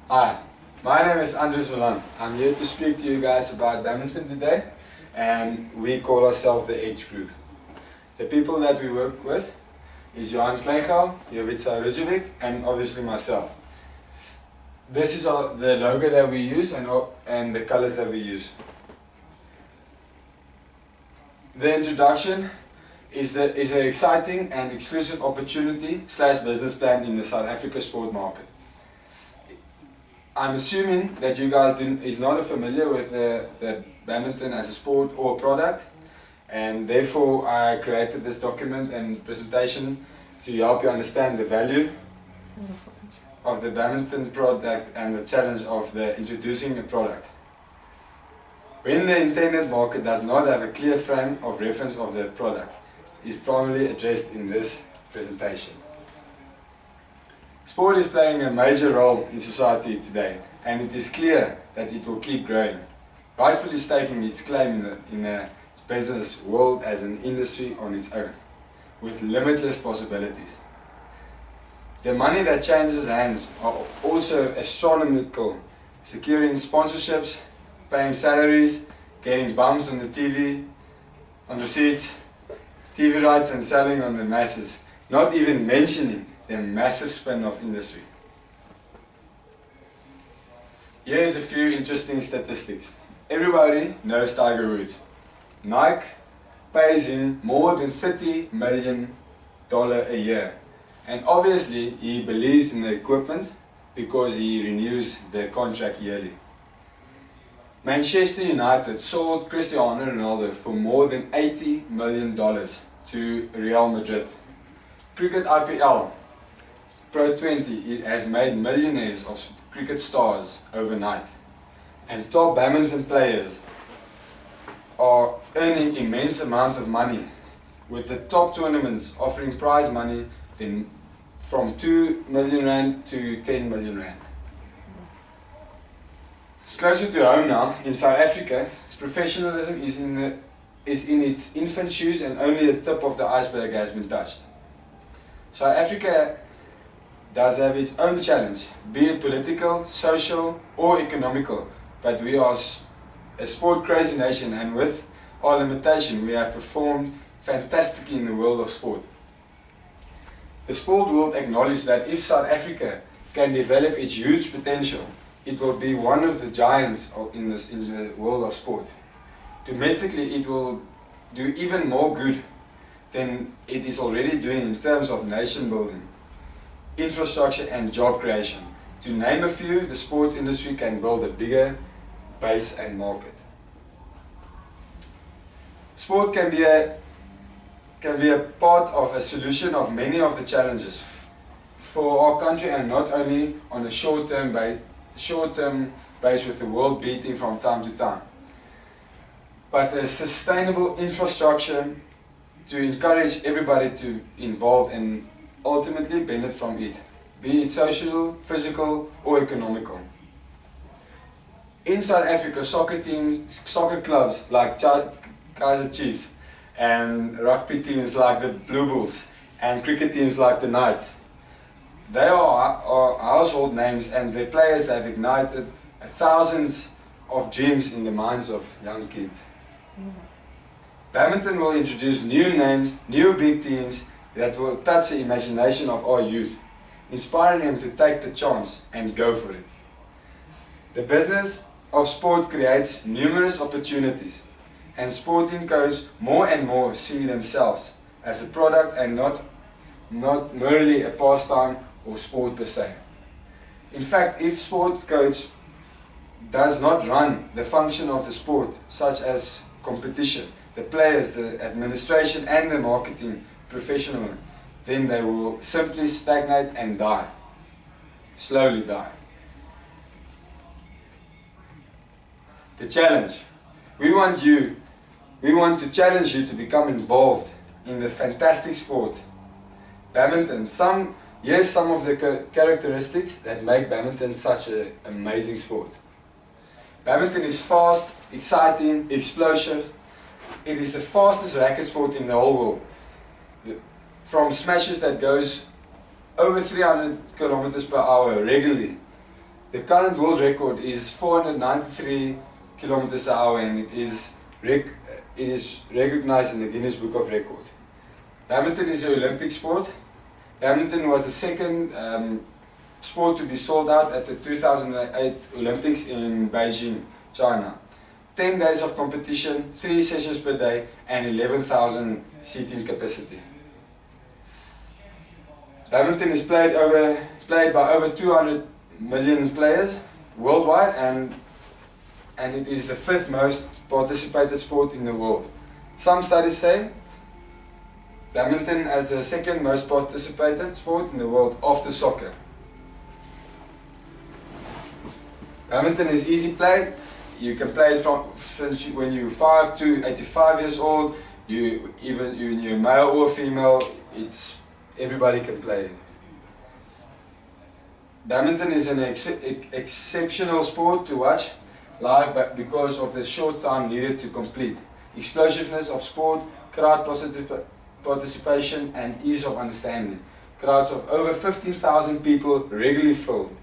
Hi, my name is Andries Malan. I'm here to speak to you guys about badminton today, and we call ourselves the H Group. The people that we work with is Johan Kleingau, Jovica Rujovic, and obviously myself. This is the logo that we use and the colors that we use. The introduction is an exciting and exclusive opportunity / business plan in the South Africa sport market. I'm assuming that you guys is not familiar with the badminton as a sport or product, and therefore I created this document and presentation to help you understand the value of the badminton product and the challenge of introducing a product. When the intended market does not have a clear frame of reference of the product, is primarily addressed in this presentation. Sport is playing a major role in society today, and it is clear that it will keep growing, rightfully staking its claim in a business world as an industry on its own, with limitless possibilities. The money that changes hands are also astronomical, securing sponsorships, paying salaries, getting bums on the TV, on the seats, TV rights and selling on the masses, not even mentioning the massive spin-off industry. Here is a few interesting statistics. Everybody knows Tiger Woods. Nike pays him more than $30 million a year. And obviously he believes in the equipment because he renews the contract yearly. Manchester United sold Cristiano Ronaldo for more than $80 million to Real Madrid. Cricket IPL Pro 20 has made millionaires of cricket stars overnight, and top badminton players are earning immense amount of money, with the top tournaments offering prize money from 2 million rand to 10 million rand. Closer to home now, in South Africa, professionalism is in its infant shoes, and only the tip of the iceberg has been touched. South Africa does have its own challenge, be it political, social or economical, but we are a sport crazy nation, and with our limitation we have performed fantastically in the world of sport. The sport world acknowledges that if South Africa can develop its huge potential, it will be one of the giants in the world of sport. Domestically, it will do even more good than it is already doing in terms of nation building, infrastructure and job creation. To name a few, the sports industry can build a bigger base and market. Sport can be a part of a solution of many of the challenges for our country, and not only on a short-term base with the world beating from time to time, but a sustainable infrastructure to encourage everybody to involve and ultimately benefit from it, be it social, physical or economical. In South Africa, soccer clubs like Kaizer Chiefs, and rugby teams like the Blue Bulls, and cricket teams like the Knights, they are household names, and their players have ignited thousands of dreams in the minds of young kids. Badminton will introduce new names, new big teams that will touch the imagination of our youth, inspiring them to take the chance and go for it. The business of sport creates numerous opportunities, and sporting coaches more and more see themselves as a product and not merely a pastime or sport per se. In fact, if sport coach does not run the function of the sport, such as competition, the players, the administration and the marketing professional, then they will simply stagnate and die, slowly die. The challenge. We want to challenge you to become involved in the fantastic sport, badminton. Here's some of the characteristics that make badminton such an amazing sport. Badminton is fast, exciting, explosive. It is the fastest racket sport in the whole world. From smashes that goes over 300 kilometers per hour regularly, The current world record is 493 kilometers per hour, and it is recognized in the Guinness Book of Records. Badminton is an Olympic sport. Badminton was the second sport to be sold out at the 2008 Olympics in Beijing, China. 10 days of competition, 3 sessions per day, and 11,000 seating capacity. Badminton is played by over 200 million players worldwide, and it is the 5th most participated sport in the world. Some studies say badminton as the 2nd most participated sport in the world after soccer. Badminton is easy played. You can play it from when you're 5 to 85 years old. Even you're male or female, everybody can play it. Badminton is an exceptional sport to watch live because of the short time needed to complete, explosiveness of sport, crowd participation, and ease of understanding. Crowds of over 15,000 people regularly filled.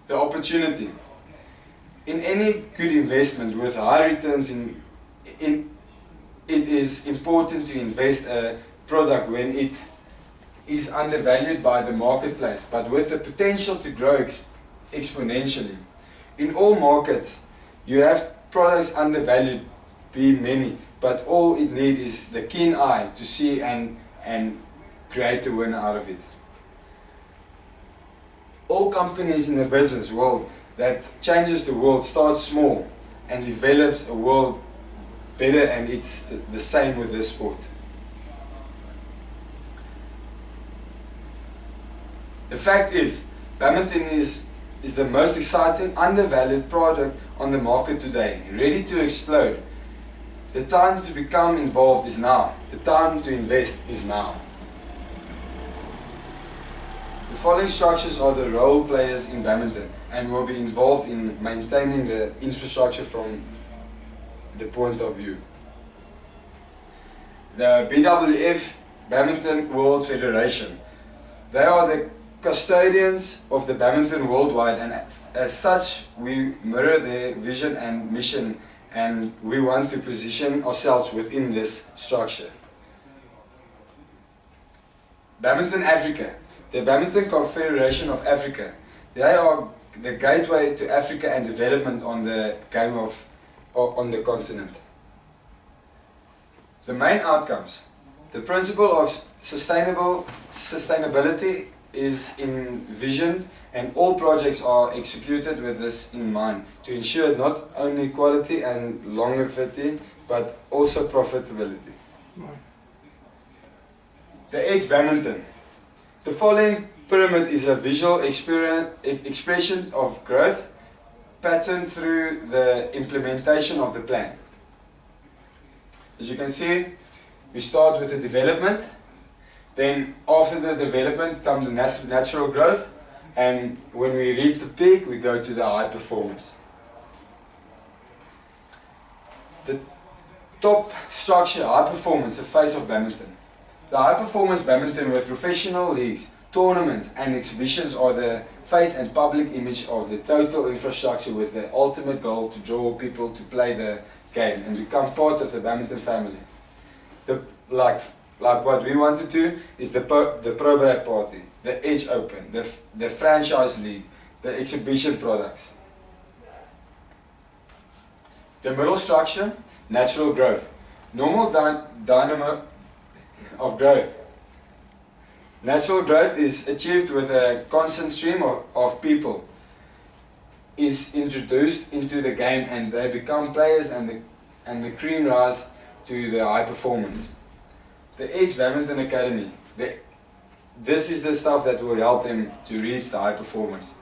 The opportunity. In any good investment with high returns, it is important to invest a product when it is undervalued by the marketplace, but with the potential to grow exponentially. In all markets, you have products undervalued, be many, but all it needs is the keen eye to see and create a winner out of it. All companies in the business world that changes the world starts small and develops a world better, and it's the same with this sport. The fact is, badminton is the most exciting, undervalued product on the market today, ready to explode. The time to become involved is now. The time to invest is now. The following structures are the role players in badminton and will be involved in maintaining the infrastructure from the point of view. The BWF, Badminton World Federation. They are the custodians of the badminton worldwide, and as such we mirror their vision and mission, and we want to position ourselves within this structure. Badminton Africa. The Badminton Confederation of Africa. They are the gateway to Africa and development on the game on the continent. The main outcomes. The principle of sustainability is envisioned, and all projects are executed with this in mind to ensure not only quality and longevity but also profitability. The Edge Badminton. The following pyramid is a visual expression of growth pattern through the implementation of the plan. As you can see, we start with the development, then after the development comes the natural growth, and when we reach the peak we go to the high performance. The top structure, high performance, the face of badminton. The high performance badminton with professional leagues, tournaments and exhibitions are the face and public image of the total infrastructure, with the ultimate goal to draw people to play the game and become part of the badminton family. Like what we want to do is the Pro Party, the Edge Open, the franchise league, the exhibition products. The middle structure, natural growth. Normal dynamo of growth. Natural growth is achieved with a constant stream of people is introduced into the game, and they become players, and the cream rise to the high performance. The Edge Badminton Academy. This is the stuff that will help them to reach the high performance.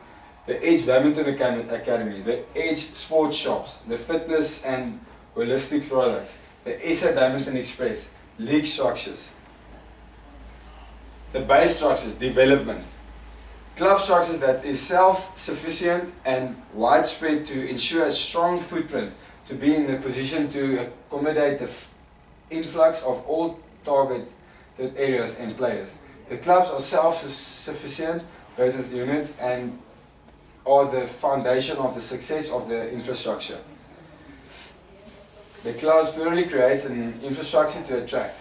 The Edge Badminton Academy, the Edge Sports Shops, the fitness and holistic products, the SA Badminton Express, league structures. The base structures, development. Club structures that is self-sufficient and widespread to ensure a strong footprint, to be in a position to accommodate the influx of all targeted areas and players. The clubs are self-sufficient business units and are the foundation of the success of the infrastructure. The class purely creates an infrastructure to attract,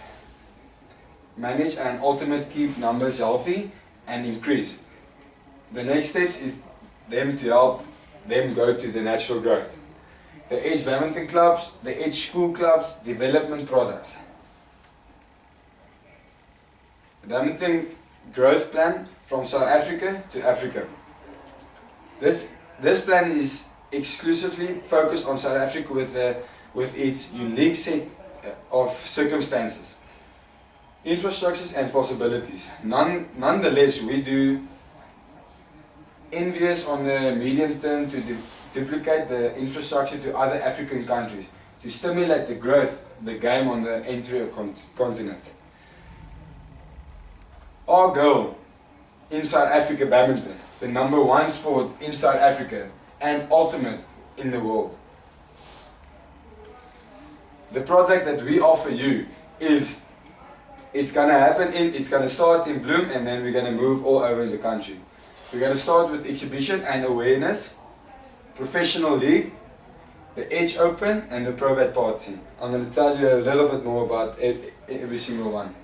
manage and ultimately keep numbers healthy and increase. The next steps is them to help them go to the natural growth. The Edge badminton clubs, the Edge school clubs, development products. The badminton growth plan from South Africa to Africa. This plan is exclusively focused on South Africa with its unique set of circumstances, infrastructures and possibilities. Nonetheless, we do envious on the medium term to duplicate the infrastructure to other African countries to stimulate the growth of the game on the entire continent. Our goal in South Africa badminton, the #1 sport in South Africa and ultimate in the world. The product that we offer you is, it's gonna happen it's gonna start in Bloem and then we're gonna move all over the country. We're gonna start with exhibition and awareness, professional league, the Edge Open and the Pro Bad Party. I'm gonna tell you a little bit more about every single one.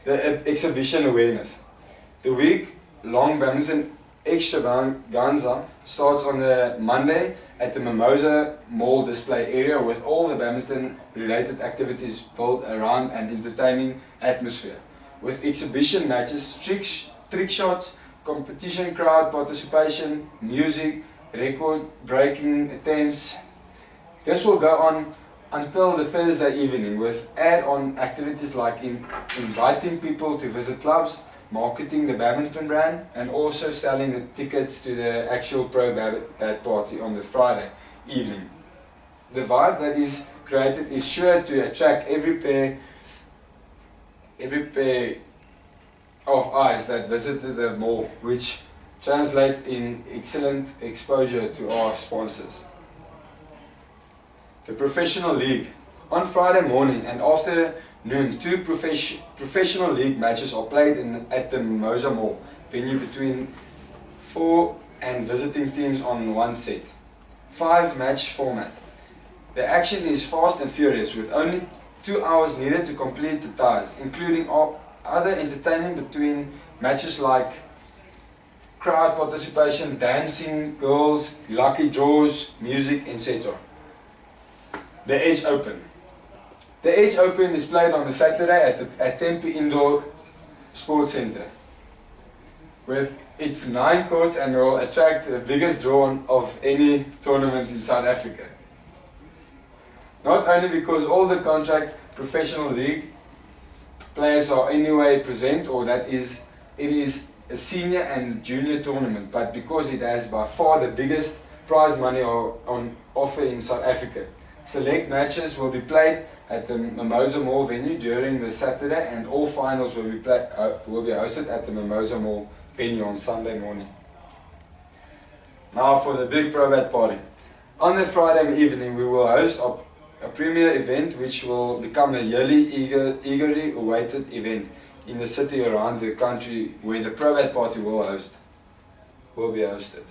The exhibition awareness. The week-long badminton extravaganza starts on the Monday at the Mimosa Mall display area with all the badminton related activities built around an entertaining atmosphere. With exhibition matches, trick shots, competition crowd participation, music, record breaking attempts. This will go on until the Thursday evening with add-on activities like inviting people to visit clubs, marketing the badminton brand and also selling the tickets to the actual Pro Bad Party on the Friday evening. The vibe that is created is sure to attract every pair of eyes that visited the mall, which translates in excellent exposure to our sponsors. The professional league. On Friday morning and afternoon, 2 professional league matches are played at the Mimosa Mall venue between 4 and visiting teams on one set. 5-match format. The action is fast and furious with only 2 hours needed to complete the ties, including other entertaining between matches like crowd participation, dancing, girls, lucky draws, music, etc. The Edge Open. The Edge Open is played on a Saturday at Tempe Indoor Sports Centre. With its 9 courts and will attract the biggest draw of any tournaments in South Africa. Not only because all the contract professional league players are anyway present or that it is a senior and junior tournament, but because it has by far the biggest prize money on offer in South Africa. Select matches will be played at the Mimosa Mall venue during the Saturday and all finals will be hosted at the Mimosa Mall venue on Sunday morning. Now for the big Pro Bad Party. On the Friday evening we will host a premier event which will become a yearly eagerly awaited event in the city around the country where the Pro Bad Party will be hosted.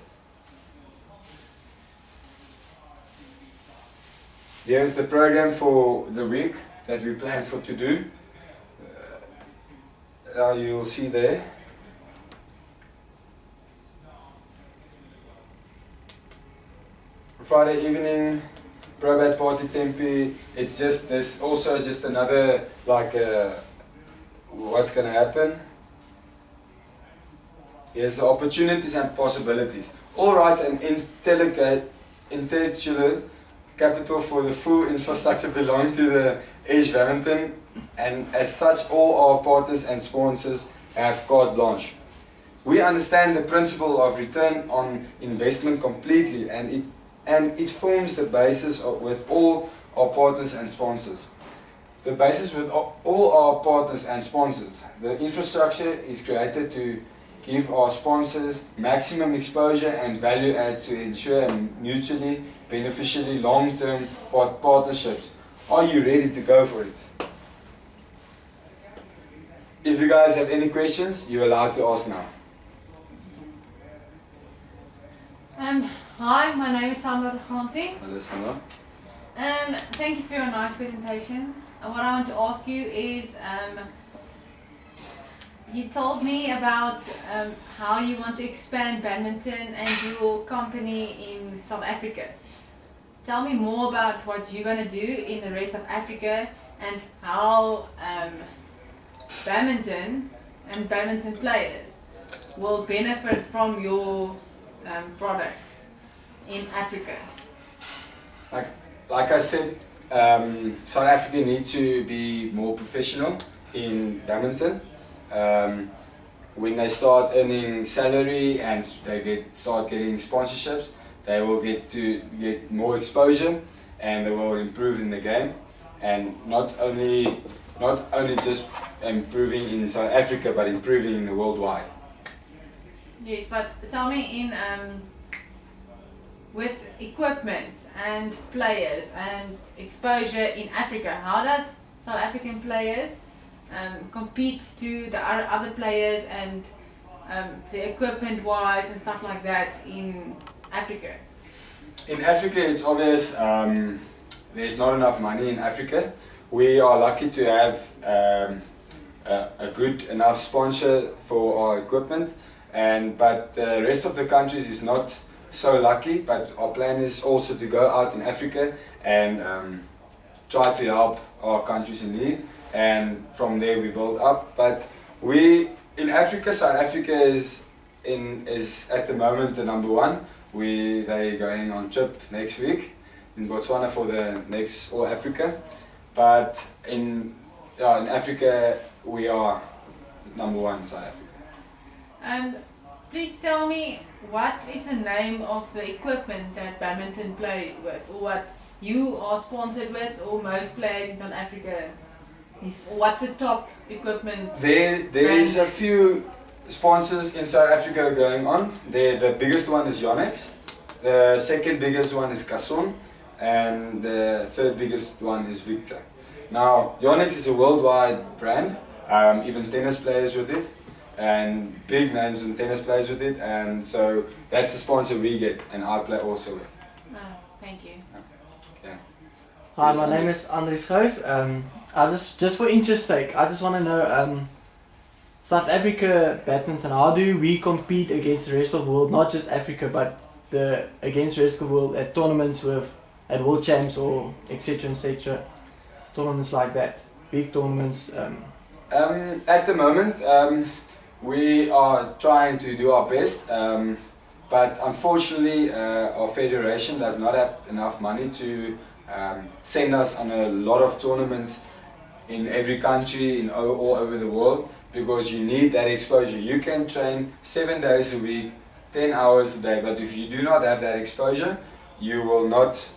Here's the program for the week that we plan for to do. You'll see there. Friday evening, Pro Bad Party Tempe. It's just this also just another like what's gonna happen. Here's the opportunities and possibilities. All rights and intellectual capital for the full infrastructure belong to the Edge badminton, and as such all our partners and sponsors have carte blanche. We understand the principle of return on investment completely and it forms the basis with all our partners and sponsors. The basis with all our partners and sponsors. The infrastructure is created to give our sponsors maximum exposure and value adds to ensure mutually beneficially long-term partnerships. Are you ready to go for it? If you guys have any questions, you're allowed to ask now. Hi, my name is Sandra de Gansi. Hello, Sandra. Thank you for your nice presentation. And what I want to ask you is, you told me about how you want to expand badminton and your company in South Africa. Tell me more about what you're going to do in the rest of Africa and how badminton and badminton players will benefit from your product in Africa. Like I said, South Africa needs to be more professional in badminton. When they start earning salary and they start getting sponsorships, they will get more exposure and they will improve in the game, and not only just improving in South Africa but improving in the worldwide. Yes, but tell me with equipment and players and exposure in Africa, how does South African players compete to the other players and the equipment wise and stuff like that in Africa? In Africa, it's obvious there's not enough money in Africa. We are lucky to have a good enough sponsor for our equipment, but the rest of the countries is not so lucky. But our plan is also to go out in Africa and try to help our countries in need, and from there we build up. But in Africa, South Africa is at the moment the number one. They're going on trip next week in Botswana for the next All Africa. But in Africa we are number one, South Africa. Please tell me, what is the name of the equipment that badminton play with, or what you are sponsored with, or most players in South Africa what's the top equipment? There is a few sponsors in South Africa going on. The biggest one is Yonex, the second biggest one is Kasson, and the third biggest one is Victor. Now, Yonex is a worldwide brand, even tennis players with it, and big names in tennis players with it, and so that's the sponsor we get, and I play also with. Oh, thank you. Yeah. Hi, my name is Andries. I just for interest's sake, I just want to know, South Africa badminton, how do we compete against the rest of the world, not just Africa, but against the rest of the world at tournaments at World Champs or etc, tournaments like that, big tournaments? At the moment, we are trying to do our best, but unfortunately our federation does not have enough money to send us on a lot of tournaments in every country, all over the world, because you need that exposure. You can train 7 days a week, 10 hours a day, but if you do not have that exposure, you will not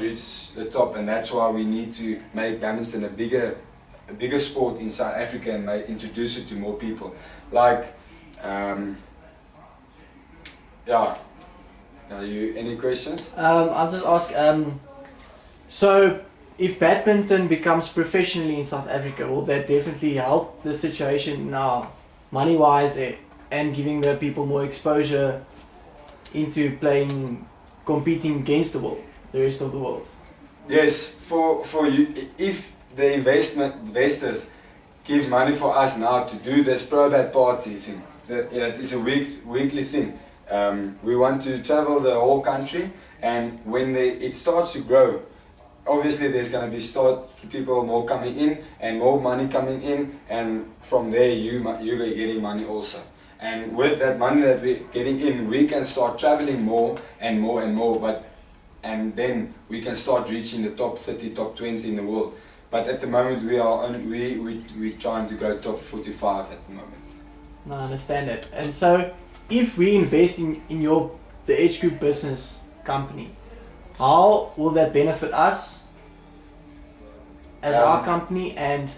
reach the top, and that's why we need to make badminton a bigger sport in South Africa and introduce it to more people. Like, any questions? I'll just ask, so if badminton becomes professionally in South Africa, will that definitely help the situation now, money-wise, and giving the people more exposure into competing against the rest of the world? Yes, for you, if the investors give money for us now to do this pro-bad party thing, that is a weekly thing. We want to travel the whole country, and when it starts to grow, obviously there's going to be people more coming in and more money coming in, and from there you're getting money also. And with that money that we're getting in, we can start traveling more and more and more, and then we can start reaching the top 30, top 20 in the world. But at the moment we're trying to go top 45 at the moment. No, I understand that. And so if we invest in the Edge Group business company, how will that benefit us as our company, and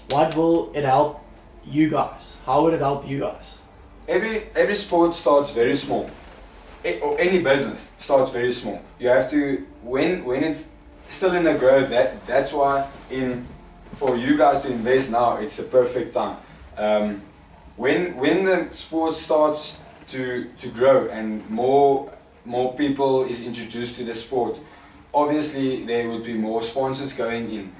what will it help you guys? How would it help you guys? Every sport starts very small, or any business starts very small. You have to, when it's still in the growth, that's why for you guys to invest now, it's the perfect time. When the sport starts to grow and more more people is introduced to the sport, obviously there would be more sponsors going in.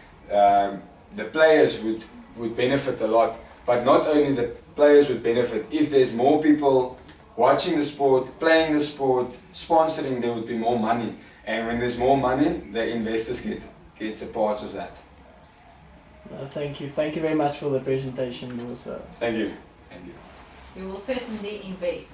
The players would benefit a lot, but not only the players would benefit. If there's more people watching the sport, playing the sport, sponsoring, there would be more money. And when there's more money, the investors gets a part of that. Thank you. Thank you very much for the presentation. It was, Thank you. Thank you. We will certainly invest.